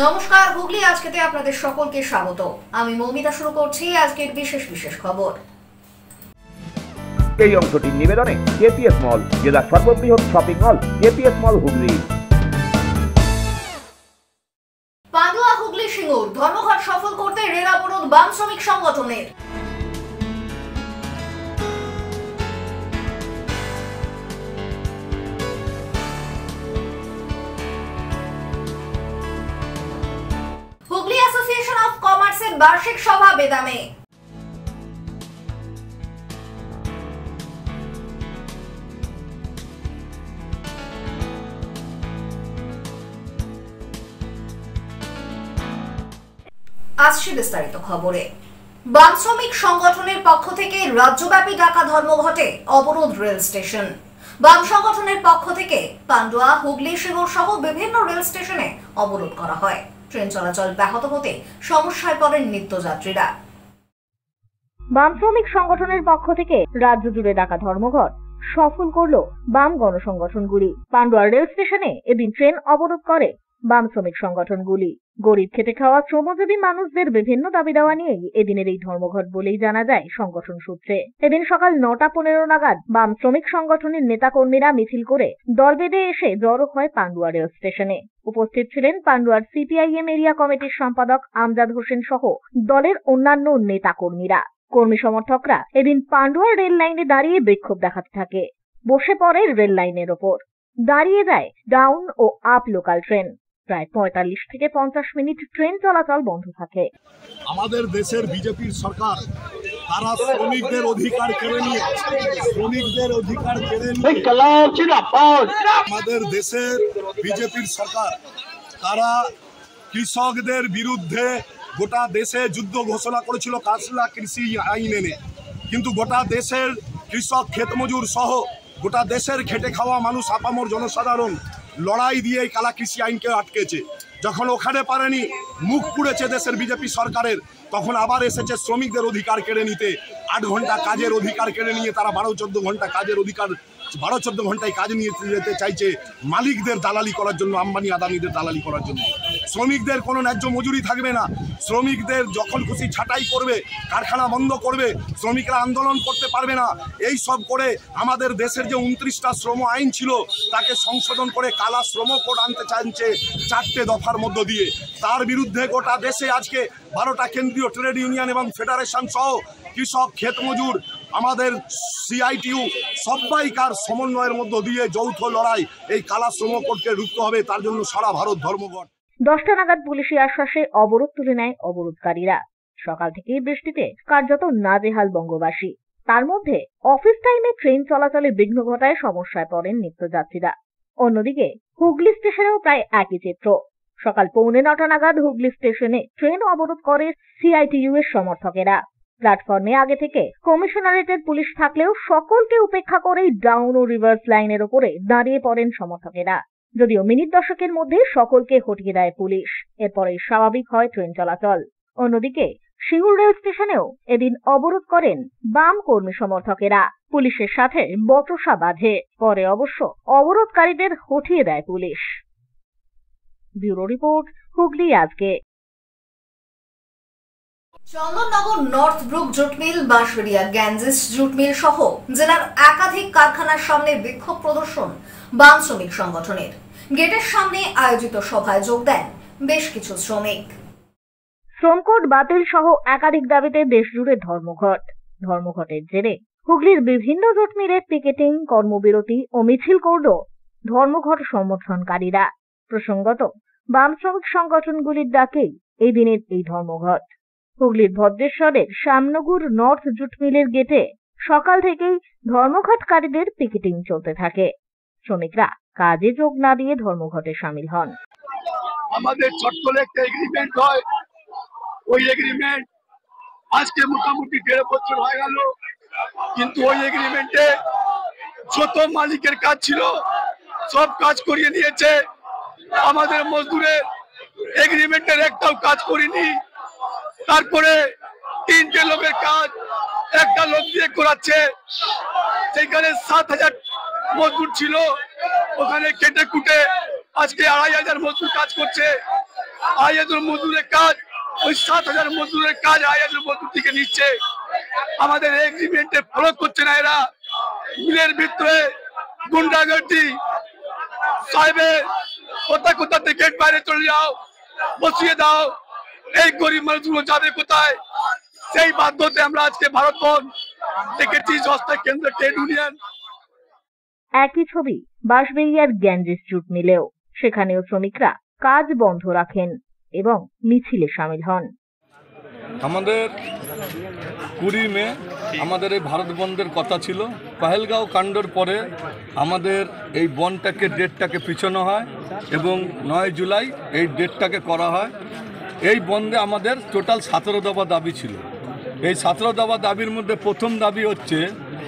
নমস্কার, হুগলি আজকেতে আপনাদের সকলকে স্বাগত। আমি মৌমিতা। শুরু করছি আজকের বিশেষ বিশেষ খবর। এই অংশটির নিবেদনে কেপিএস মল, জেলার সর্ববৃহৎ শপিং মল কেপিএস মল হুগলি। পান্ডুয়া হুগলি সিঙ্গুর ধর্মঘট সফল করতে রেল অবরোধ বাম শ্রমিক সংগঠনের। হুগলি অ্যাসোসিয়েশন অফ কমার্সের বার্ষিক সভা বেদামে। আসছে বিস্তারিত খবরে। বাম শ্রমিক সংগঠনের পক্ষ থেকে রাজ্যব্যাপী ডাকা ধর্মঘটে অবরোধ রেল স্টেশন। বাম সংগঠনের পক্ষ থেকে পান্ডুয়া, হুগলি, সিঙ্গুর সহ বিভিন্ন রেল স্টেশনে অবরোধ করা হয়। ট্রেন চলাচল ব্যাহত হতে সমস্যায় পড়েন নিত্যযাত্রীরা। বাম শ্রমিক সংগঠনের পক্ষ থেকে রাজ্য জুড়ে ডাকা ধর্মঘট সফল করল বাম গণসংগঠনগুলি। পান্ডুয়া রেল স্টেশনে এদিন ট্রেন অবরোধ করে বাম শ্রমিক সংগঠনগুলি। গরিব খেটে খাওয়া শ্রমজীবী মানুষদের বিভিন্ন দাবি দেওয়া নিয়েই এদিনের এই ধর্মঘট বলেই জানা যায় সংগঠন সূত্রে। এদিন সকাল 9:15 নাগাদ বাম শ্রমিক সংগঠনের নেতাকর্মীরা মিছিল করে দল বেঁধে এসে জড়ো হয় পান্ডুয়া রেল স্টেশনে। উপস্থিত ছিলেন পান্ডুয়ার সিপিআইএম এরিয়া কমিটির সম্পাদক আমজাদ হোসেন সহ দলের অন্যান্য নেতাকর্মীরা। কর্মী সমর্থকরা এদিন পান্ডুয়া রেল লাইনে দাঁড়িয়ে বিক্ষোভ দেখাতে থাকে। বসে পড়ে রেল লাইনের ওপর। দাঁড়িয়ে যায় ডাউন ও আপ লোকাল ট্রেন। প্রায় 45 থেকে 50 মিনিট ট্রেন চলাচল বন্ধ থাকে। আমাদের দেশের বিজেপির সরকার তারা শ্রমিকদের অধিকার কেড়ে নিয়ে আমাদের দেশের বিজেপির সরকার তারা কৃষকদের বিরুদ্ধে গোটা দেশে যুদ্ধ ঘোষণা করেছিল কাসলা কৃষি আইন এনে, কিন্তু গোটা দেশের কৃষক, ক্ষেতমজুর সহ গোটা দেশের খেটে খাওয়া মানুষ, আপামর জনসাধারণ লড়াই দিয়ে এই কালা কৃষি আইনকে আটকেছে। যখন ওখানে পারেনি, মুখ পুড়েছে দেশের বিজেপি সরকারের, তখন আবার এসেছে শ্রমিকদের অধিকার কেড়ে নিতে। 8 ঘন্টা কাজের অধিকার কেড়ে নিয়ে তারা 12-14 ঘন্টা কাজের অধিকার, 12-14 ঘন্টায় কাজ নিয়ে যেতে চাইছে মালিকদের দালালি করার জন্য, আম্বানি আদানিদের দালালি করার জন্য। শ্রমিকদের কোনো ন্যায্য মজুরি থাকবে না। শ্রমিকদের যখন খুশি ছাঁটাই করবে, কারখানা বন্ধ করবে, শ্রমিকরা আন্দোলন করতে পারবে না। এই সব করে আমাদের দেশের যে 29টা শ্রম আইন ছিল তাকে সংশোধন করে কালা শ্রম কোড আনতে চাইছে 4টে দফার মধ্য দিয়ে। তার বিরুদ্ধে গোটা দেশে আজকে 12টা কেন্দ্রীয় ট্রেড ইউনিয়ন এবং ফেডারেশন সহ কৃষক, ক্ষেতমজুর, আমাদের সিআইটিইউ সবাইকার সমন্বয়ের মধ্য দিয়ে যৌথ লড়াই এই কালা শ্রম কোডকে রুখতে হবে। তার জন্য সারা ভারত ধর্মঘট। 10টা নাগাদ পুলিশি আশ্বাসে অবরোধ তুলে নেয় অবরোধকারীরা। সকাল থেকেই বৃষ্টিতে কার্যত নাজেহাল বঙ্গবাসী। তার মধ্যে অফিস টাইমে ট্রেন চলাচলে বিঘ্ন ঘটায় সমস্যায় পড়েন নিত্যযাত্রীরা। অন্যদিকে হুগলি স্টেশনেও প্রায় একই চিত্র। সকাল 8:45 নাগাদ হুগলি স্টেশনে ট্রেন অবরোধ করে সিআইটিইউ এর সমর্থকেরা। প্ল্যাটফর্মে আগে থেকে কমিশনারেটের পুলিশ থাকলেও সকলকে উপেক্ষা করেই ডাউন ও রিভার্স লাইনের ওপরে দাঁড়িয়ে পড়েন সমর্থকেরা। যদিও মিনিট 10-এর মধ্যে সকলকে হটিয়ে দেয় পুলিশ। এরপরেই স্বাভাবিক হয় ট্রেন চলাচল। অন্যদিকে সিঙ্গুর রেল স্টেশনেও এদিন অবরোধ করেন বাম কর্মী সমর্থকেরা। পুলিশের সাথে বচসা বাঁধে। পরে অবশ্য অবরোধকারীদের হটিয়ে দেয় পুলিশ। ব্যুরো রিপোর্ট, হুগলি আজকে। Chandannagar north brook jute mill, Bansberia Ganges jute mill সহ জেলার একাধিক কারখানার সামনে বিক্ষোভ প্রদর্শন বাম শ্রমিক সংগঠনের। গেটের সামনে আয়োজিত সভায় যোগ দেন বেশ কিছু শ্রমিক। শ্রমকোড বাতিল সহ একাধিক দাবিতে দেশজুড়ে ধর্মঘটের জেরে হুগলির বিভিন্ন জুট মিলে পিকেটিং, কর্মবিরতি ও মিছিল করল ধর্মঘট সমর্থনকারীরা। প্রসঙ্গত, বাম শ্রমিক সংগঠনগুলির ডাকেই এই দিনের এই ধর্মঘট। হুগলির ভদ্রেশ্বরের শ্যামনগর নর্থ জুট মিলের গেটে সকাল থেকেই ধর্মঘটকারীদের পিকেটিং চলতে থাকে। শ্রমিকরা কাজে যোগ না দিয়ে ধর্মঘটে সামিল হন। আমাদের ছোট্ট একটা এগ্রিমেন্ট হয়, ওই এগ্রিমেন্ট আজকে মোটামুটি 1.5 বছর হয়ে গেল, কিন্তু ওই এগ্রিমেন্টে যত মালিকের কাজ ছিল সব কাজ করিয়ে নিয়েছে। আমাদের মজদুরের এগ্রিমেন্টের একটাও কাজ করিনি। তারপরে 3টে লোকের কাজ একটা লোক দিয়ে করাচ্ছে। সেখানে 7,000 মজদুর ছিল, ওখানে কেটে কুটে আজকে 2,500 মজদুর কাজ করছে। আয়াজুল মজদুরের কাজ, ওই 7,000 মজদুরের কাজ আয়াজুল মজদুর থেকে নিচ্ছে। আমাদের এগ্রিমেন্টে ফলো করছে না এরা। মিলের ভিতরে গুন্ডাগর্দি সাহেবে কোথা থেকে গেট বাইরে চলে যাও, বসিয়ে দাও, এই গরিব মানুষগুলো যাবে কোথায়? সেই বাধ্যতে আমরা আজকে ভারত বন্ধ দেখেছি, সস্তা কেন্দ্র ট্রেড ইউনিয়ন। একই ছবি বাঁশবেড়িয়ার গ্যাঞ্জিস জুট মিলেও, সেখানেও শ্রমিকরা কাজ বন্ধ রাখেন এবং মিছিলে সামিল হন। আমাদের 20 মে আমাদের এই ভারত বন্ধের কথা ছিল। পহেলগাঁও কাণ্ডের পরে আমাদের এই বন্ধটাকে ডেটটাকে পিছানো হয় এবং 9 জুলাই এই ডেটটাকে করা হয়। এই বন্ধে আমাদের টোটাল 17 দফা দাবি ছিল। এই 17 দফা দাবির মধ্যে প্রথম দাবি হচ্ছে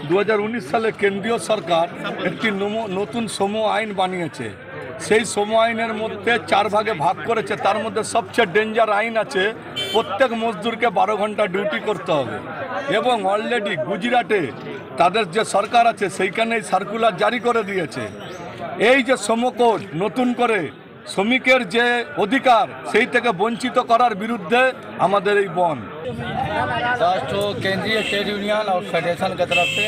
2019 সালে কেন্দ্রীয় সরকার একটি নতুন শ্রম আইন বানিয়েছে। সেই শ্রম আইনের মধ্যে 4 ভাগে ভাগ করেছে। তার মধ্যে সবচেয়ে ডেঞ্জার আইন আছে, প্রত্যেক মজদুরকে 12 ঘন্টা ডিউটি করতে হবে। এবং অলরেডি গুজরাটে তাদের যে সরকার আছে সেইখানেই সার্কুলার জারি করে দিয়েছে। এই যে শ্রমকোড নতুন করে শ্রমিকের যে অধিকার সেই থেকে বঞ্চিত করার বিরুদ্ধে আমাদের এই বন্ধ। 10 केंद्रीय ट्रेड यूनियन और फेडरेशन की तरफ से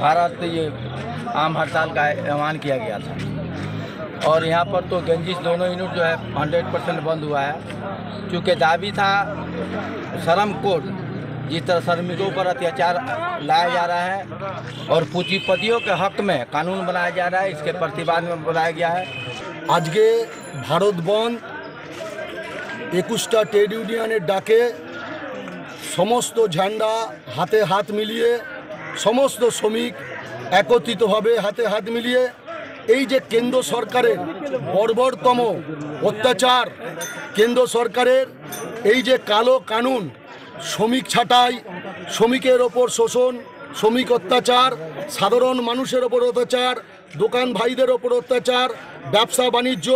भारत ये आम हड़ताल का ऐलान किया गया था और यहाँ पर तो गंजिश दोनों यूनिट जो है 100% बंद हुआ है। चूँकि दावी था श्रम कोड, जिस तरह श्रमिकों पर अत्याचार लाया जा रहा है और पूंजीपतियों के हक में कानून बनाया जा रहा है, इसके प्रतिवाद में बनाया गया है। आज के भारत बंद 21टा ट्रेड यूनियन डाके समस्त झंडा हाथे हाथ मिलिए समस्त श्रमिक एकत्रित भावे हाथे हाथ मिलिए এই যে কেন্দ্র সরকারের বর্বরতম অত্যাচার, কেন্দ্র সরকারের এই যে কালো কানুন, শ্রমিক ছাঁটাই, শ্রমিকের ওপর শোষণ, শ্রমিক অত্যাচার, সাধারণ মানুষের ওপর অত্যাচার, দোকান ভাইদের ওপর অত্যাচার, ব্যবসা বাণিজ্য,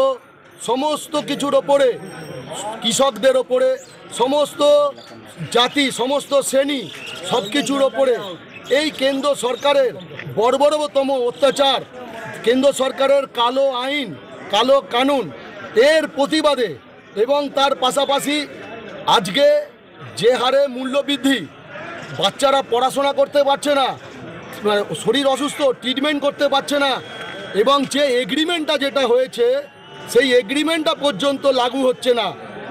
সমস্ত কিছুর ওপরে, কৃষকদের ওপরে, সমস্ত জাতি, সমস্ত শ্রেণী, সব কিছুর ওপরে এই কেন্দ্র সরকারের বর্বরতম অত্যাচার, কেন্দ্র সরকারের কালো আইন, কালো কানুন, এর প্রতিবাদে এবং তার পাশাপাশি আজকে যে হারে মূল্যবৃদ্ধি, বাচ্চারা পড়াশোনা করতে পারছে না, শরীর অসুস্থ, ট্রিটমেন্ট করতে পারছে না, এবং যে এগ্রিমেন্টটা যেটা হয়েছে সেই এগ্রিমেন্টটা পর্যন্ত লাগু হচ্ছে না,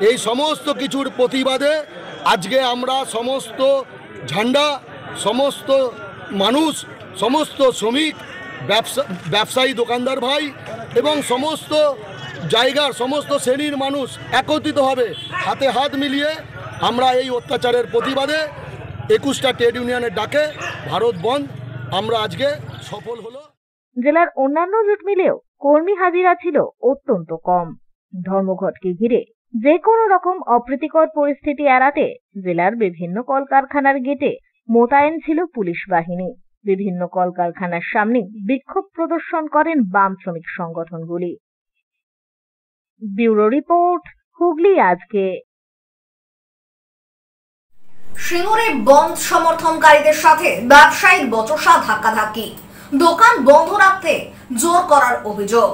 এই সমস্ত কিছুর প্রতিবাদে আজকে আমরা সমস্ত ঝান্ডা, সমস্ত মানুষ, সমস্ত শ্রমিক, ব্যবসায়ী, দোকানদার ভাই এবং সমস্ত জায়গার সমস্ত শ্রেণীর মানুষ একত্রিত হবে, হাতে হাত মিলিয়ে আমরা এই অত্যাচারের প্রতিবাদে 21টা ট্রেড ইউনিয়নের ডাকে ভারত বন্ধ আমরা আজকে সফল হলো। জেলার অন্যান্য জুট মিলেও কর্মী হাজিরা ছিল অত্যন্ত কম। ধর্মঘটকে ঘিরে যে কোনো রকম অপ্রীতিকর পরিস্থিতি এড়াতে জেলার বিভিন্ন কলকারখানার গেটে মোতায়েন ছিল পুলিশ বাহিনী। বিভিন্ন কলকারখানার সামনে বিক্ষোভ প্রদর্শন করেন বাম শ্রমিক সংগঠনগুলি। ব্যুরো রিপোর্ট, হুগলি আজকে। সিঙ্গুরে বন্ধ সমর্থনকারীদের সাথে ব্যবসায়ীর বচসা, ধাক্কাধাক্কি, দোকান বন্ধ রাখতে জোর করার অভিযোগ।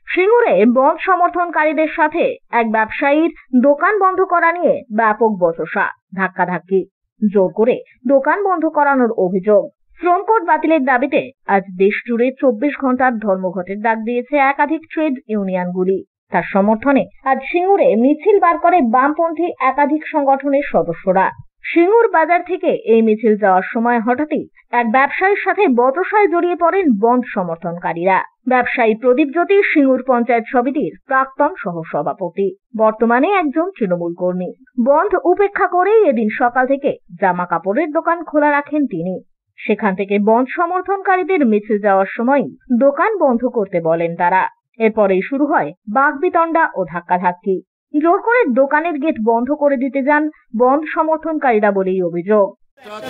সিঙ্গুরে বন্ধ সমর্থনকারীদের সাথে এক ব্যবসায়ীর দোকান বন্ধ করা নিয়ে ব্যাপক বচসা, ধাক্কাধাক্কি, জোর করে দোকান বন্ধ করানোর অভিযোগ। শ্রম কোড বাতিলের দাবিতে আজ দেশ জুড়ে 24 ঘন্টার ধর্মঘটের ডাক দিয়েছে একাধিক ট্রেড ইউনিয়নগুলি। তার সমর্থনে আজ সিঙ্গুরে মিছিল বার করে বামপন্থী একাধিক সংগঠনের সদস্যরা। সিঙ্গুর বাজার থেকে এই মিছিল যাওয়ার সময় হঠাৎই এক ব্যবসায়ীর সাথে বচসায় জড়িয়ে পড়েন বন্ধ সমর্থনকারীরা। ব্যবসায়ী প্রদীপ জ্যোতি সিঙ্গুর পঞ্চায়েত সমিতির প্রাক্তন সহসভাপতি, বর্তমানে একজন তৃণমূল কর্মী। বন্ধ উপেক্ষা করেই এদিন সকাল থেকে জামা কাপড়ের দোকান খোলা রাখেন তিনি। সেখান থেকে বন্ধ সমর্থনকারীদের মিছিল যাওয়ার সময় দোকান বন্ধ করতে বলেন তারা। এরপরেই শুরু হয় বাকবিতণ্ডা ও ধাক্কাধাক্কি। জোর করে দোকানের গেট বন্ধ করে দিতে যান বন্ধ সমর্থনকারীরা বলেই অভিযোগ।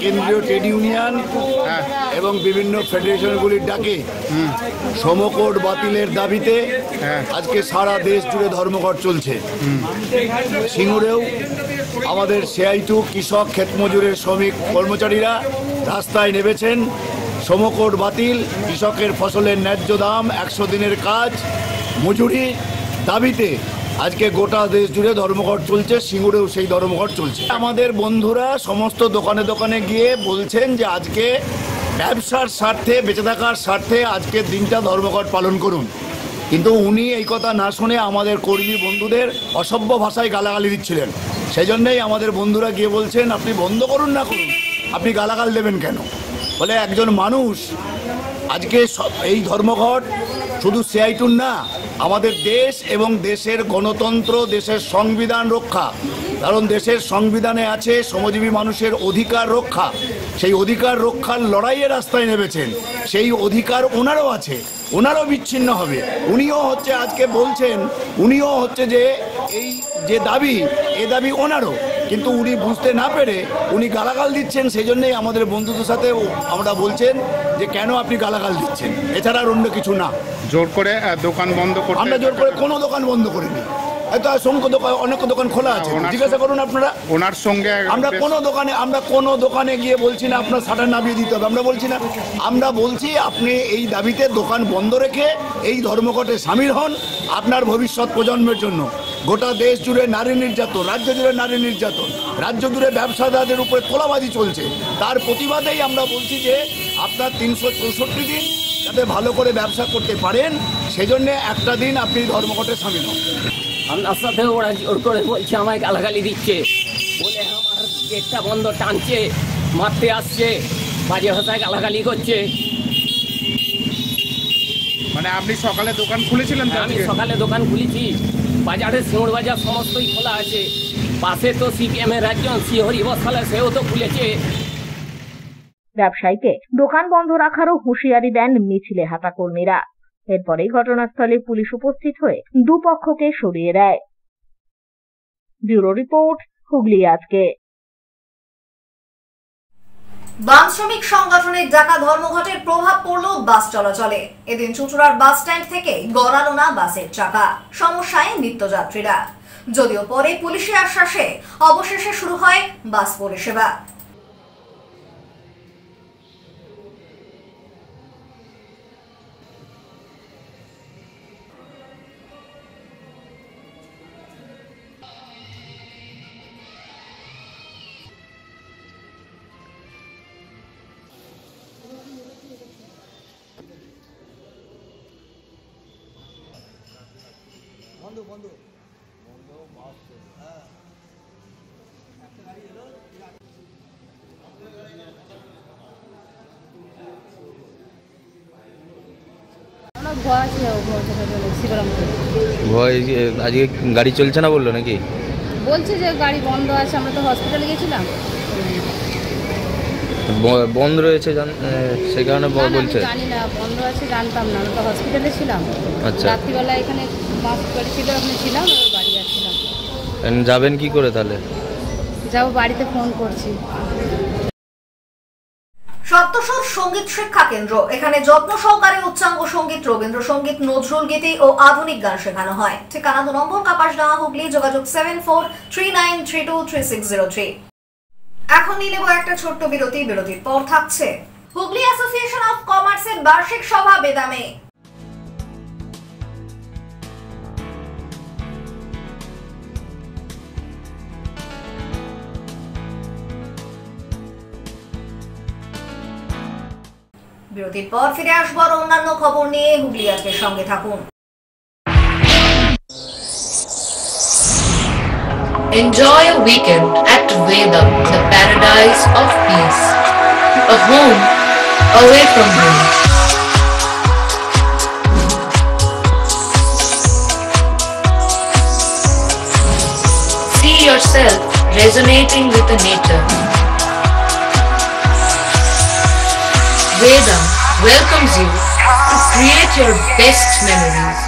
কেন্দ্রীয় ট্রেড ইউনিয়ন এবং বিভিন্ন ফেডারেশনগুলির ডাকে শ্রমকোড বাতিলের দাবিতে আজকে সারা দেশ জুড়ে ধর্মঘট চলছে। সিঙ্গুরেও আমাদের সেআইটু কৃষক, ক্ষেতমজুরের শ্রমিক কর্মচারীরা রাস্তায় নেমেছেন। শ্রমকোড বাতিল, কৃষকের ফসলের ন্যায্য দাম, 100 দিনের কাজ, মজুরি দাবিতে আজকে গোটা দেশ জুড়ে ধর্মঘট চলছে, সিঙ্গুরেও সেই ধর্মঘট চলছে। আমাদের বন্ধুরা সমস্ত দোকানে দোকানে গিয়ে বলছেন যে আজকে ব্যবসার স্বার্থে, বেঁচে থাকার স্বার্থে আজকের দিনটা ধর্মঘট পালন করুন। কিন্তু উনি এই কথা না শুনে আমাদের কর্মী বন্ধুদের অসভ্য ভাষায় গালাগালি দিচ্ছিলেন। সেই জন্যই আমাদের বন্ধুরা গিয়ে বলছেন আপনি বন্ধ করুন না করুন, আপনি গালাগাল দেবেন কেন? বলে একজন মানুষ আজকে এই ধর্মঘট শুধু সিআইটুর না, আমাদের দেশ এবং দেশের গণতন্ত্র, দেশের সংবিধান রক্ষা। কারণ দেশের সংবিধানে আছে শ্রমজীবী মানুষের অধিকার রক্ষা। সেই অধিকার রক্ষার লড়াইয়ের রাস্তায় নেমেছেন, সেই অধিকার ওনারও আছে, ওনারও বিচ্ছিন্ন হবে। উনিও হচ্ছে আজকে বলছেন, উনিও হচ্ছে যে এই যে দাবি, এ দাবি ওনারও, কিন্তু উনি বুঝতে না পেরে উনি গালাগাল দিচ্ছেন। সেই জন্যই আমাদের বন্ধুদের সাথে আমরা বলছেন যে কেন আপনি গালাগাল দিচ্ছেন, এছাড়া আর অন্য কিছু না। জোর করে দোকান বন্ধ করতে, আমরা জোর করে কোনো দোকান বন্ধ করিনি। হয়তো অসংখ্য দোকান, অনেক দোকান খোলা আছে, জিজ্ঞাসা করুন আপনারা। ওনার সঙ্গে আমরা কোনো দোকানে গিয়ে বলছি না আপনার শাটার নামিয়ে দিতে হবে, আমরা বলছি না। আমরা বলছি আপনি এই দাবিতে দোকান বন্ধ রেখে এই ধর্মঘটে সামিল হন আপনার ভবিষ্যৎ প্রজন্মের জন্য। গোটা দেশ জুড়ে নারী নির্যাতন, রাজ্য জুড়ে নারী নির্যাতন, রাজ্য জুড়ে ব্যবসাদারদের উপরে তোলাবাজি চলছে। তার প্রতিবাদেই আমরা বলছি যে আপনার 364 দিন যাতে ভালো করে ব্যবসা করতে পারেন, সেজন্য একটা দিন আপনি ধর্মঘটে সামিল হন। আপনার সাথে ওরা জোর করে বলছে, আমায় গালাগালি দিচ্ছে, বলে আমার গেটটা বন্ধ টানছে, মারতে আসছে, বাজে ভাষায় গালাগালি করছে। মানে আপনি সকালে দোকান খুলেছিলেন? আমি সকালে দোকান খুলেছি, বাজারে সিঙ্গুর বাজার সমস্তই খোলা আছে। পাশে তো সিপিএমের একজন শ্রীহরি বসালে, সেও তো খুলেছে। ব্যবসায়ীকে দোকান বন্ধ রাখারও হুঁশিয়ারি দেন মিছিলে হাঁটা কর্মীরা। এরপরেই ঘটনাস্থলে পুলিশ উপস্থিত হয়ে দুপক্ষকে সরিয়ে দেয়। ব্যুরো রিপোর্ট, হুগলি আজকে। বাম শ্রমিক সংগঠনের ডাকা ধর্মঘটের প্রভাব পড়ল বাস চলাচলে। এদিন চুঁচুড়ার বাস স্ট্যান্ড থেকে গড়ালো না বাসের চাকা, সমস্যায় নিত্যযাত্রীরা। যদিও পরে পুলিশের আশ্বাসে অবশেষে শুরু হয় বাস পরিষেবা। ভয় আজকে গাড়ি চলছে না বললো নাকি? বলছে যে গাড়ি বন্ধ আছে, আমরা তো হসপিটালে গেছিলাম, বন্ধ রয়েছে সেই কারণে বলছে। জানি না বন্ধ আছে, জানতাম না, আমরা তো হসপিটালে ছিলাম। আচ্ছা, রাত্রিবেলা এখানে মাস্ক গাড়ি ছিল, ওখানে ছিলাম, বাড়ি যাচ্ছিলাম। যাবেন কি করে তাহলে? যাবো, বাড়িতে ফোন করছি। সপ্তস্বর সঙ্গীত শিক্ষা কেন্দ্র, এখানে যত্ন সহকারে উচ্চাঙ্গ সঙ্গীত, রবীন্দ্রসঙ্গীত, নজরুল গীতি ও আধুনিক গান শেখানো হয়। ঠিকানা 2 নম্বর কাপাসডাঙ্গা, হুগলি। যোগাযোগ 7439323603। এখন নিয়ে নেব একটা ছোট্ট বিরতি। বিরতির পর থাকছে হুগলি অ্যাসোসিয়েশন অফ কমার্সের বার্ষিক সভা বেদামে। বিরতির পর ফিরে আসবো আর অন্যান্য খবর নিয়ে। হুগলি আজকের সঙ্গে থাকুন। Enjoy a weekend at Vedam, the paradise of peace. A home away from home. See yourself resonating with the nature. Vedam welcomes you to create your best memories.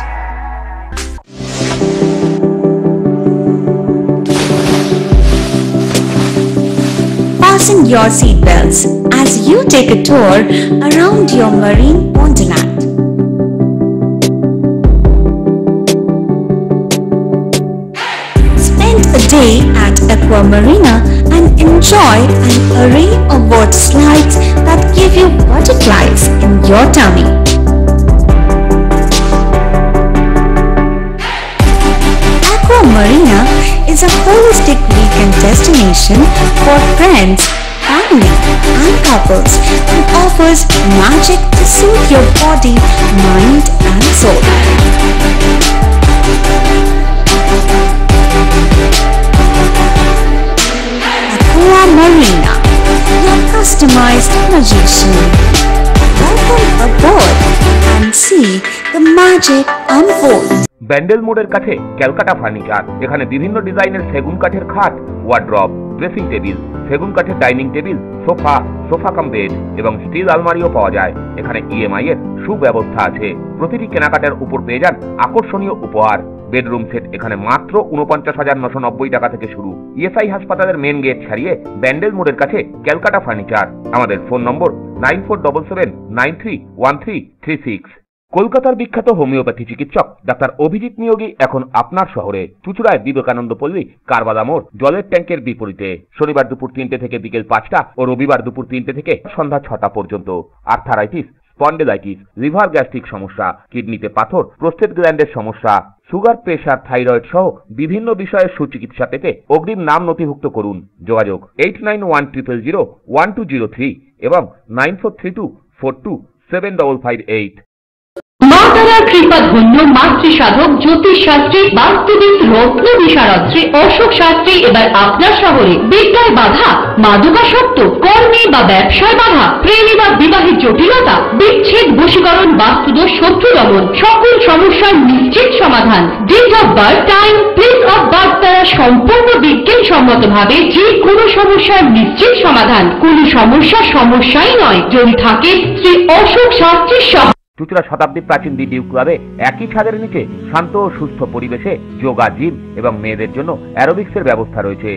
Fasten your seatbelts as you take a tour around your marine wonderland. Spend a day at Aqua Marina and enjoy an array of water slides that give you butterflies in your tummy. At Marina is a holistic weekend destination for friends, family and couples and offers magic to soothe your body, mind and soul. Aqua Marina, your customized magician. Welcome aboard and see the magic unfold. Bandel মোড়ের কাছে Calcutta furniture, এখানে বিভিন্ন ডিজাইনের সেগুন কাঠের খাট, wardrobe, dressing table, সেগুন কাঠের dining table, sofa cum bed এবং স্টিল আলমারিও পাওয়া যায়। এখানে ইএমআই এর সুব্যবস্থা আছে। প্রতিটি কেনাকাটার উপর পেয়ে যান আকর্ষণীয় উপহার। বেডরুম সেট এখানে মাত্র ৪৯,৯৯০ টাকা থেকে শুরু। ইএসআই হাসপাতালের মেন গেট ছাড়িয়ে ব্যান্ডেল মোড়ের কাছে ক্যালকাটা ফার্নিচার। আমাদের ফোন নম্বর 9477931336। কলকাতার বিখ্যাত হোমিওপ্যাথি চিকিৎসক ডাক্তার অভিজিৎ নিয়োগী এখন আপনার শহরে চুঁচুড়ায় বিবেকানন্দ পল্লী কারবাদা মোড় জলের ট্যাঙ্কের বিপরীতে। শনিবার দুপুর ৩টে থেকে বিকেল ৫টা ও রবিবার দুপুর ৩টে থেকে সন্ধ্যা ৬টা পর্যন্ত। আর্থারাইটিস, স্পন্ডেলাইটিস, লিভার গ্যাস্ট্রিক সমস্যা, কিডনিতে পাথর, প্রোস্টেট গ্ল্যান্ডের সমস্যা, সুগার, প্রেশার, থাইরয়েড সহ বিভিন্ন বিষয়ের সুচিকিৎসা পেতে অগ্রিম নাম নথিভুক্ত করুন। যোগাযোগ 8910012003 এবং 9432427558। মা তারার কৃপা ধন্য মাতৃ সাধক জ্যোতিষ শাস্ত্রী, বাস্তুবিদ, রত্ন বিশারদ শ্রী অশোক শাস্ত্রী এবার আপনার শহরে। বিদ্যায় বাধা, মাদকাসক্ত, কর্মে বা ব্যবসায় বাধা, প্রেমে বা বিবাহের জটিলতা, বিচ্ছেদ, বশীকরণ, বাস্তুদোষ, শত্রু দমন, সকল সমস্যার নিশ্চিত সমাধান। Date of birth, time, place of birth দ্বারা সম্পূর্ণ বিজ্ঞানসম্মত ভাবে যে কোনো সমস্যার নিশ্চিত সমাধান। কোন সমস্যাই নয় যদি থাকে শ্রী অশোক শাস্ত্রীর সহ। চুঁচুড়া শতাব্দী প্রাচীন দি ডিউক ক্লাবে একই ছাদের নিচে শান্ত ও সুস্থ পরিবেশে যোগা, জিম এবং মেয়েদের জন্য অ্যারোবিক্সের ব্যবস্থা রয়েছে।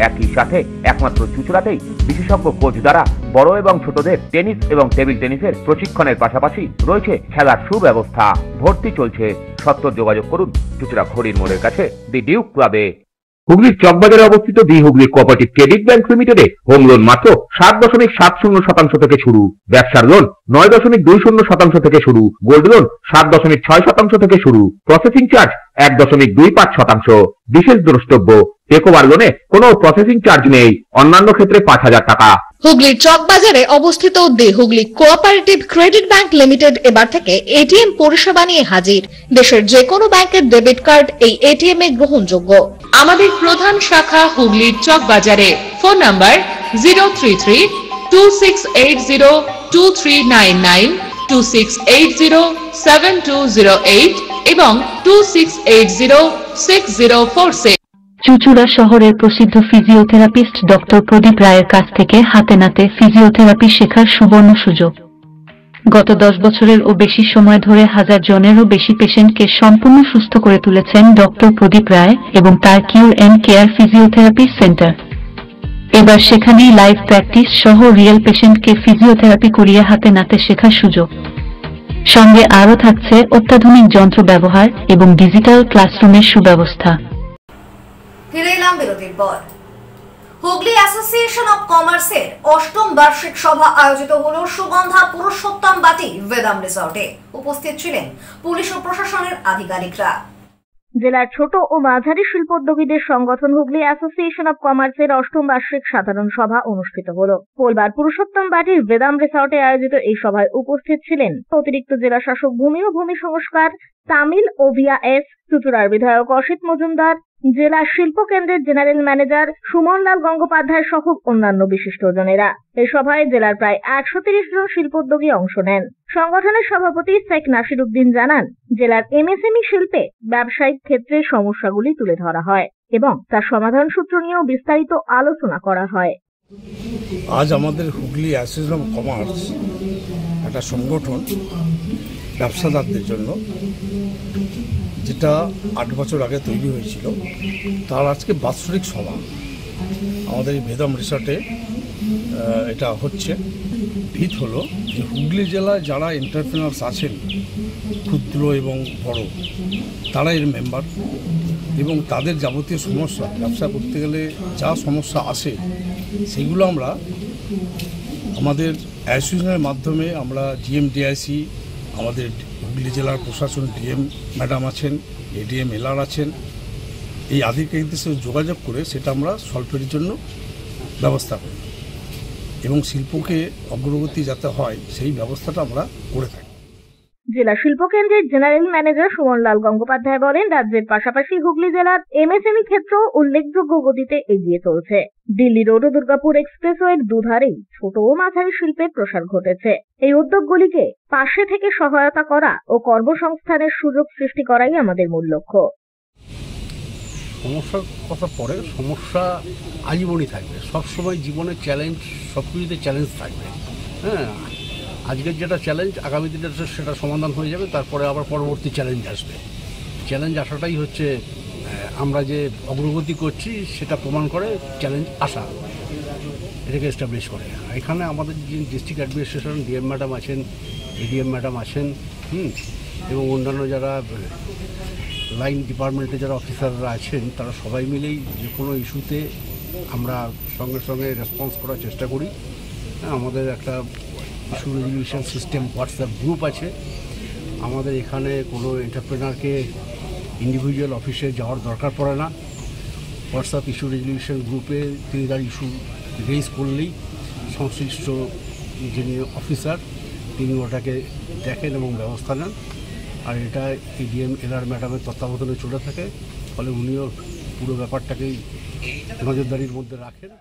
একই সাথে একমাত্র চুঁচুড়াতেই বিশেষজ্ঞ কোচ দ্বারা বড় এবং ছোটদের টেনিস এবং টেবিল টেনিসের প্রশিক্ষণের পাশাপাশি রয়েছে খেলার সুব্যবস্থা। ভর্তি চলছে। সত্বর যোগাযোগ করুন চুঁচুড়া ঘড়ির মোড়ের কাছে দি ডিউক ক্লাবে। হুগলির চকবাজারে অবস্থিত the Hooghly cooperative credit bank লিমিটেডে হোম লোন মাত্র 7.70% থেকে শুরু। ব্যবসার লোন 9.20% থেকে শুরু। গোল্ড লোন 7.6% থেকে শুরু। Processing charge 1.25%। বিশেষ দ্রষ্টব্য, টেকওভার লোনে কোনো প্রসেসিং চার্জ নেই। অন্যান্য ক্ষেত্রে 5,000 টাকা। হুগলির চকবাজারে অবস্থিত the Hooghly cooperative credit bank limited এবার থেকে এটিএম পরিষেবা নিয়ে হাজির। দেশের যে কোনো ব্যাংকের ডেবিট কার্ড এই এটিএম এ গ্রহণযোগ্য। আমাদের প্রধান শাখা হুগলির চকবাজারে। ফোন নাম্বার 033-2680-2399, 2680-7208 এবং 2680-6046। চুঁচুড়া শহরের প্রসিদ্ধ ফিজিওথেরাপিস্ট ডক্টর প্রদীপ রায়ের কাছ থেকে হাতে নাতে ফিজিওথেরাপি শেখার সুবর্ণ সুযোগ। গত 10 বছরের ও বেশি সময় ধরে 1000 জনেরও বেশি পেশেন্টকে সম্পূর্ণ সুস্থ করে তুলেছেন ডক্টর প্রদীপ রায় এবং তার কিউর এন্ড কেয়ার ফিজিওথেরাপি সেন্টার। এবার সেখানেই লাইভ প্র্যাকটিস সহ রিয়েল পেশেন্টকে ফিজিওথেরাপি করিয়ে হাতে নাতে শেখার সুযোগ। সঙ্গে আরও থাকছে অত্যাধুনিক যন্ত্র ব্যবহার এবং ডিজিটাল ক্লাসরুমের সুব্যবস্থা। ফিরে এলাম বিরতির পর। হুগলি অ্যাসোসিয়েশন অব কমার্সের 8ম বার্ষিক সভা আয়োজিত হল সুগন্ধা পুরুষোত্তম বাটি ভেদাম রিসর্টে। উপস্থিত ছিলেন পুলিশ ও প্রশাসনের আধিকারিকরা। জেলার ছোট ও মাঝারি শিল্পোদ্যোগীদের সংগঠন হুগলি অ্যাসোসিয়েশন অব কমার্সের 8ম বার্ষিক সাধারণ সভা অনুষ্ঠিত হল। বুধবার পুরুষোত্তম বাটির ভেদাম রিসর্টে আয়োজিত এই সভায় উপস্থিত ছিলেন অতিরিক্ত জেলা শাসক ভূমি ও ভূমি সংস্কার তামিল ওভিয়া এস, চুঁচুড়ার বিধায়ক অসিত মজুমদার, জেলা শিল্প কেন্দ্রের জেনারেল ম্যানেজার সুমনলাল গঙ্গোপাধ্যায় সহ অন্যান্য বিশিষ্টজনেরা। এই সভায় জেলার প্রায় 130 জন শিল্পোদ্যোগী অংশ নেন। সংগঠনের সভাপতি শেখ নাসির উদ্দিন জানান, জেলার এমএসএমই শিল্পে ব্যবসায়িক ক্ষেত্রে সমস্যাগুলি তুলে ধরা হয় এবং তার সমাধান সূত্র নিয়েও বিস্তারিত আলোচনা করা হয়। আজ আমাদের হুগলি অ্যাসোসিয়েশন অব কমার্স একটা সংগঠন ব্যবসাদারদের জন্য, যেটা 8 বছর আগে তৈরি হয়েছিল, তার আজকে বাৎসরিক সভা আমাদের এই ভেদাম রিসর্টে এটা হচ্ছে। ভিত হলো যে হুগলি জেলায় যারা এন্টারপ্রেনার্স আছেন, ক্ষুদ্র এবং বড়, তারা এর মেম্বার এবং তাদের যাবতীয় সমস্যা, ব্যবসা করতে গেলে যা সমস্যা আসে সেগুলো আমরা আমাদের অ্যাসোসিয়েশনের মাধ্যমে আমরা জিএমডিআইসি আমাদের হুগলি জেলার প্রশাসন ডিএম ম্যাডাম আছেন, এডিএম এলআর আছেন, এই আধিকারিকদের সাথে যোগাযোগ করে সেটা আমরা সলভের জন্য ব্যবস্থা করি এবং শিল্পকে অগ্রগতি যাতে হয় সেই ব্যবস্থাটা আমরা করে থাকি। জেলা শিল্প কেন্দ্রের জেনারেল ম্যানেজার সুমনলাল গঙ্গোপাধ্যায় বলেন, রাজ্যের পাশাপাশি হুগলি জেলার এমএসএমই ক্ষেত্র উল্লেখযোগ্য গতিতে এগিয়ে চলছে। দিল্লি রোড ও দুর্গাপুর এক্সপ্রেসওয়ের দুধারেই ছোট ও মাঝারি শিল্পের প্রসার ঘটেছে। এই উদ্যোগগুলিকে পাশে থেকে সহায়তা করা ও কর্মসংস্থানের সুযোগ সৃষ্টি করাই আমাদের মূল লক্ষ্য। সমস্যার কথা পরে, সমস্যা আজীবনই থাকবে, সবসময় জীবনে চ্যালেঞ্জ, সব কিছুতে চ্যালেঞ্জ থাকবে। হ্যাঁ, আজকের যেটা চ্যালেঞ্জ আগামী দিনে সেটা সমাধান হয়ে যাবে, তারপরে আবার পরবর্তী চ্যালেঞ্জ আসবে। চ্যালেঞ্জ আসাটাই হচ্ছে আমরা যে অগ্রগতি করছি সেটা প্রমাণ করে চ্যালেঞ্জ আসা, এটাকে এস্টাবলিশ করে। এখানে আমাদের যে ডিস্ট্রিক্ট অ্যাডমিনিস্ট্রেশন ডিএম ম্যাডাম আছেন, এডিএম ম্যাডাম আছেন, এবং অন্যান্য যারা লাইন ডিপার্টমেন্টে যারা অফিসাররা আছেন, তারা সবাই মিলেই যে কোনো ইস্যুতে আমরা সঙ্গে সঙ্গে রেসপন্স করার চেষ্টা করি। আমাদের একটা issue resolution system WhatsApp group আছে। আমাদের এখানে কোনো এন্টারপ্রেনারকে ইন্ডিভিজুয়াল অফিসে যাওয়ার দরকার পড়ে না। হোয়াটসঅ্যাপ ইস্যু রেজলিউশন গ্রুপে তিনি তার ইস্যু রেজ করলেই সংশ্লিষ্ট যিনি অফিসার তিনি ওটাকে দেখেন এবং ব্যবস্থা নেন। আর এটা এডিএম এলআর ম্যাডামের তত্ত্বাবধানে চলে থাকে, ফলে উনিও পুরো ব্যাপারটাকেই নজরদারির মধ্যে রাখেন।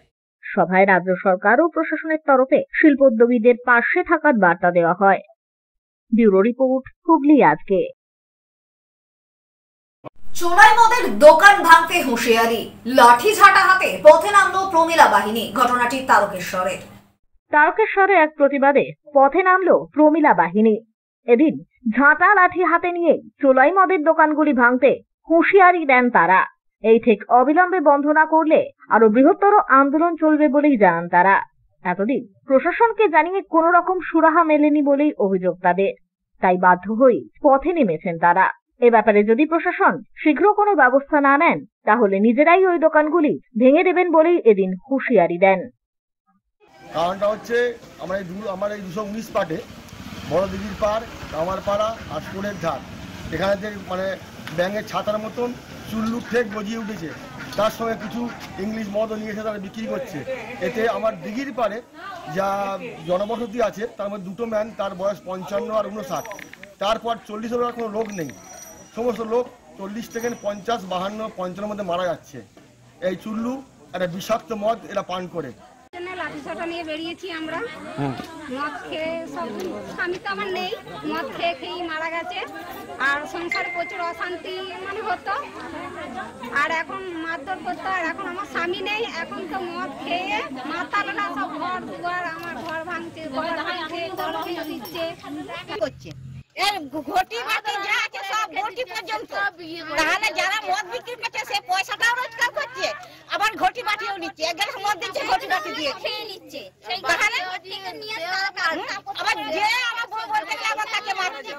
সভায় রাজ্য সরকার ও প্রশাসনের তরফে শিল্পোদ্যোগীদের পাশে থাকার বার্তা দেওয়া হয়। ব্যুরো রিপোর্ট, হুগলি আজকে। চোলাই মদের দোকান ভাঙতে হুঁশিয়ারি, লাঠি ঝাঁটা হাতে পথে নামলো প্রমিলা বাহিনী। ঘটনাটি তারকেশ্বরে এক প্রতিবাদে পথে নামলো প্রমিলা বাহিনী। এদিন ঝাঁটা লাঠি হাতে নিয়ে চোলাই মদের দোকানগুলি ভাঙতে হুঁশিয়ারি দেন তারা। এই ঠিক অবিলম্বে বন্ধ না করলে আরো বৃহত্তর আন্দোলন চলবে বলেই জানান তারা। এতদিন প্রশাসনকে জানিয়ে কোন রকম সুরাহা মেলেনি বলেই অভিযোগ তাদের, তাই বাধ্য হয়ে পথে নেমেছেন তারা। এ ব্যাপারে যদি প্রশাসন শীঘ্র কোনো ব্যবস্থা না নেন তাহলে নিজেরাই ওই দোকানগুলি ভেঙে দেবেন বলেই এদিন হুঁশিয়ারি দেন। কারণটা হচ্ছে আমার এই 219 পাটে বড় দিঘির পাড়, কামারপাড়া, আশপুরের ধার, এখানে যে মানে ব্যাঙের ছাতার মতন চুল্লু ঠেক গজিয়ে উঠেছে, তার সঙ্গে কিছু ইংলিশ মদও নিয়ে এসে তারা বিক্রি করছে। এতে আমার দিঘির পাড়ে যা জনবসতি আছে তার মধ্যে দুটো ম্যান, তার বয়স 55 আর 59, তারপর 40 কোনো লোক নেই। সমস্ত লোক 40 থেকে 50, 52, 55 মধ্যে মারা যাচ্ছে। এই চুল্লু একটা বিষাক্ত মদ এরা পান করে। লাঠিসোঁটা নিয়ে বেরিয়েছি আমরা, মদ খেয়ে সব, স্বামী তো আমার নেই, মদ খেয়ে খেয়েই মারা গেছে। আর সংসারে প্রচুর অশান্তি মানে হতো, আর এখন মারধর করতো। আর এখন আমার স্বামী নেই, এখন তো মদ খেয়ে মাতালরা সব ঘর দুয়ার, আমার ঘর ভাঙছে, দিচ্ছে করছে। এর ঘটি বাটি যা আছে সব ঘটি পর্যন্ত, তাহলে যারা মদ বিক্রি করছে সে পয়সাটাও রোজগার করছে, আবার ঘটি বাটিও নিচ্ছে। এক গ্লাস মদ দিচ্ছে, ঘটি বাটি দিয়ে খেয়ে নিচ্ছে। তাহলে আবার যে আমার বউ বলতে গেলে আবার তাকে মারছে।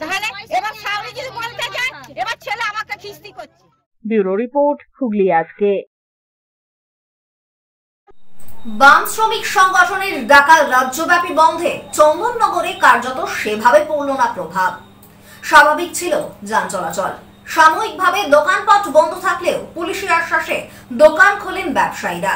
তাহলে এবার সাউরি যদি বলতে যায়, এবার ছেলে আমাকে খিস্তি করছে। ব্যুরো রিপোর্ট, হুগলি আজকে। বাম শ্রমিক সংগঠনের ডাকা রাজ্যব্যাপী বন্ধে চন্দননগরে কার্যত সেভাবে পড়ল না প্রভাব। স্বাভাবিক ছিল যান চলাচল, সাময়িকভাবে দোকানপাট বন্ধ থাকলেও পুলিশের আশ্বাসে দোকান খোলেন ব্যবসায়ীরা।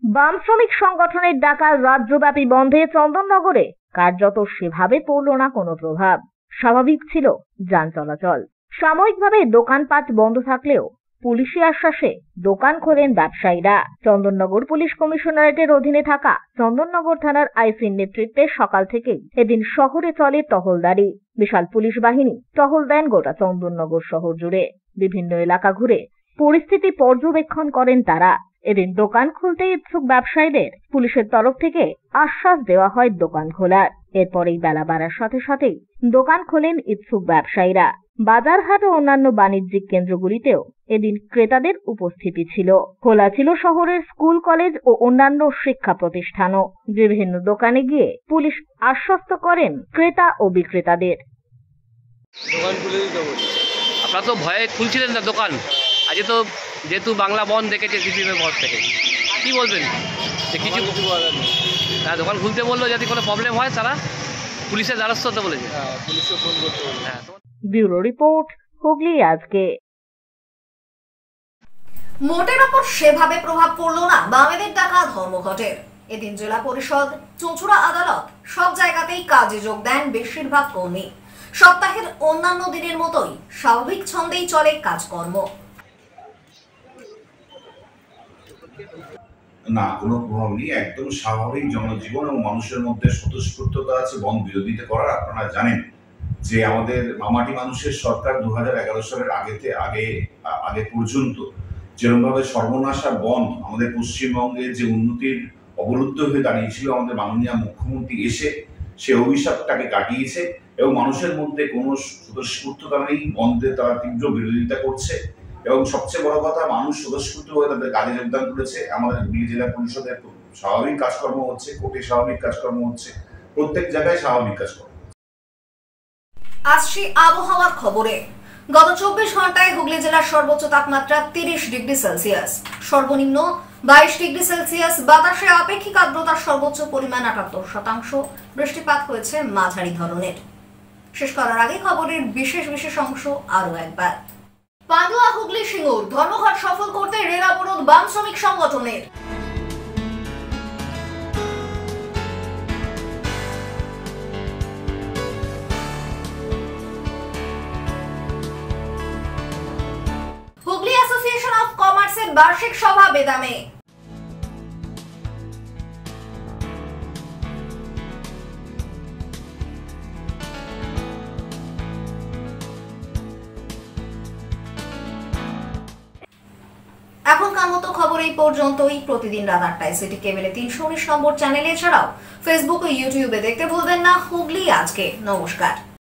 বাম শ্রমিক সংগঠনের ডাকা রাজ্যব্যাপী বন্ধে চন্দননগরে কার্যত সেভাবে পড়ল না কোনো প্রভাব। স্বাভাবিক ছিল যান চলাচল, সাময়িকভাবে দোকানপাট বন্ধ থাকলেও পুলিশি আশ্বাসে দোকান খোলেন ব্যবসায়ীরা। চন্দননগর পুলিশ কমিশনারেটের অধীনে থাকা চন্দননগর থানার আইসির নেতৃত্বে সকাল থেকেই এদিন শহরে চলে টহলদারি। বিশাল পুলিশ বাহিনী টহল দেন গোটা চন্দননগর শহর জুড়ে। বিভিন্ন এলাকা ঘুরে পরিস্থিতি পর্যবেক্ষণ করেন তারা। এদিন দোকান খুলতে ইচ্ছুক ব্যবসায়ীদের পুলিশের তরফ থেকে আশ্বাস দেওয়া হয় দোকান খোলার। এরপরেই বেলা বাড়ার সাথে সাথেই দোকান খোলেন ইচ্ছুক ব্যবসায়ীরা। বাজারহাট ও অন্যান্য বাণিজ্যিক কেন্দ্রগুলিতেও এদিন ক্রেতাদের উপস্থিতি ছিল। খোলা ছিল শহরের স্কুল, কলেজ ও অন্যান্য শিক্ষা প্রতিষ্ঠানও। বিভিন্ন দোকানে গিয়ে পুলিশ আশ্বস্ত করেন ক্রেতা ও বিক্রেতাদের। দোকান খুলে দিতে হবে। আপনারা তো ভয়ে খুলছিলেন না দোকান, আজকে তো যেহেতু বাংলা বন্ধ দেখেছে সিপিএমের পর থেকে, কি বলবেন? যে কিছু দোকান খুলতে বললো যদি কোনো প্রবলেম হয় তারা পুলিশের দ্বারস্থ হতে বলেছে। পুলিশে ফোন করতে বলেছে। হ্যাঁ, ব্যুরো রিপোর্ট, হুগলি আজকে। মোটের ওপর সেভাবে প্রভাব পড়লো না বামেদের ডাকা ধর্মঘটের। এদিন জেলা পরিষদ, চুঁচুড়া আদালত সব জায়গাতেই কাজে যোগ দেন বেশিরভাগ কর্মী। সপ্তাহের অন্যান্য দিনের মতোই স্বাভাবিক ছন্দেই চলে কাজকর্ম। না, কোনো প্রভাব নেই, একদম স্বাভাবিক জনজীবন এবং মানুষের মধ্যে স্বতঃস্ফূর্ততা আছে বন্ধ বিরোধিতা করার। আপনারা জানেন যে আমাদের মামাটি মানুষের সরকার 2011 সালের আগে পর্যন্ত যেরকমভাবে সর্বনাশা বন্ধ আমাদের পশ্চিমবঙ্গের যে উন্নতির অবরুদ্ধ হয়ে দাঁড়িয়েছিল, আমাদের মাননীয় মুখ্যমন্ত্রী এসে সে অভিশাপটাকে কাটিয়েছে এবং মানুষের মধ্যে কোনো স্বতঃস্ফূর্ততা নেই, বন্ধে তারা তীব্র বিরোধিতা করছে এবং সবচেয়ে বড় কথা মানুষ স্বতঃস্ফূর্ত হয়ে তাদের কাজে যোগদান করেছে। আমাদের হুগলি জেলা পরিষদের স্বাভাবিক কাজকর্ম হচ্ছে, কোর্টে স্বাভাবিক কাজকর্ম হচ্ছে, প্রত্যেক জায়গায় স্বাভাবিক কাজকর্ম। আসছি আবহাওয়ার খবরে। গত 24 ঘন্টায় হুগলি জেলার সর্বোচ্চ তাপমাত্রা 30 ডিগ্রি সেলসিয়াস, সর্বনিম্ন 22 ডিগ্রি সেলসিয়াস। বাতাসে আপেক্ষিক আর্দ্রতার সর্বোচ্চ পরিমাণ 78%। বৃষ্টিপাত হয়েছে মাঝারি ধরনের। শেষ করার আগে খবরের বিশেষ অংশ আরো একবার। পান্ডুয়া হুগলি সিঙ্গুর ধর্মঘট সফল করতে রেল অবরোধ বাম শ্রমিক সংগঠনের। হুগলি অ্যাসোসিয়েশন অফ কমার্সের বার্ষিক সভা বেদামে। এখনকার মতো খবর এই পর্যন্তই। প্রতিদিন রাত 8টায় সিটি কেবলে 319 নম্বর চ্যানেলে, এছাড়াও ফেসবুক ও ইউটিউবে দেখতে ভুলবেন না হুগলি আজকে। নমস্কার।